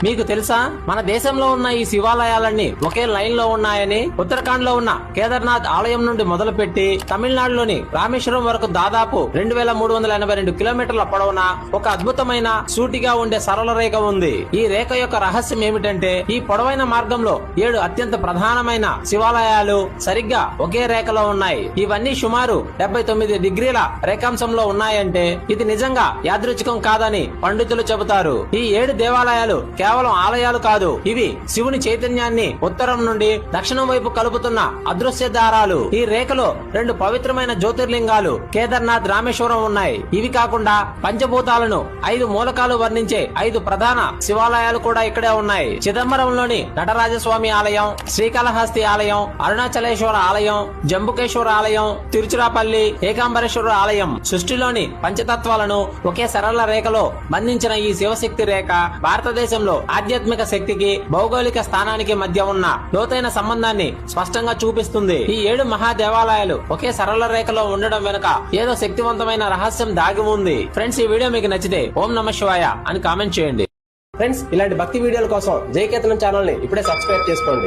మీకు తెలుసా మన దేశంలో ఉన్న ఈ శివాలయాలన్నీ ఒకే లైన్ లో ఉన్నాయని? ఉత్తరాఖండ్ లో ఉన్న కేదార్నాథ్ ఆలయం నుండి మొదలుపెట్టి తమిళనాడులోని రామేశ్వరం వరకు దాదాపు 2382 కిలోమీటర్ల పొడవున ఒక అద్భుతమైన సూటిగా ఉండే సరళ రేఖ ఉంది. ఈ రేఖ యొక్క రహస్యం ఏమిటంటే ఈ పొడవైన మార్గంలో 7 అత్యంత ప్రధానమైన శివాలయాలు సరిగ్గా ఒకే రేఖలో ఉన్నాయి. ఇవన్నీ సుమారు 79 డిగ్రీల రేఖాంశంలో ఉన్నాయంటే ఇది నిజంగా యాదృచ్ఛికం కాదని పండితులు చెబుతారు. ఈ 7 దేవాలయాలు కేవలం ఆలయాలు కాదు, ఇవి శివుని చైతన్యాన్ని ఉత్తరం నుండి దక్షిణం వైపు కలుపుతున్న అదృశ్య దారాలు. ఈ రేఖలో 2 పవిత్రమైన జ్యోతిర్లింగాలు కేదార్నాథ్, రామేశ్వరం ఉన్నాయి. ఇవి కాకుండా పంచభూతాలను 5 మూలకాలు వర్ణించే 5 ప్రధాన శివాలయాలు కూడా ఇక్కడే ఉన్నాయి. చిదంబరంలోని నటరాజస్వామి ఆలయం, శ్రీకాళహస్తి ఆలయం, అరుణాచలేశ్వర ఆలయం, జంబుకేశ్వర ఆలయం, తిరుచిరాపల్లి ఏకాంబరేశ్వర ఆలయం. సృష్టిలోని పంచతత్వాలను ఒకే సరళ రేఖలో బంధించిన ఈ శివశక్తి రేఖ భారతదేశంలో ఆధ్యాత్మిక శక్తికి, భౌగోళిక స్థానానికి మధ్య ఉన్న లోతైన సంబంధాన్ని స్పష్టంగా చూపిస్తుంది. ఈ 7 మహాదేవాలయాలు ఒకే సరళ రేఖలో ఉండడం వెనుక ఏదో శక్తివంతమైన రహస్యం దాగి ఉంది. ఫ్రెండ్స్, ఈ వీడియో మీకు నచ్చితే ఓం నమః శివాయ అని కామెంట్ చేయండి. ఫ్రెండ్స్, ఇలాంటి భక్తి వీడియోల కోసం జై కేతనం ఛానల్ ని ఇప్పుడే సబ్స్క్రైబ్ చేసుకోండి.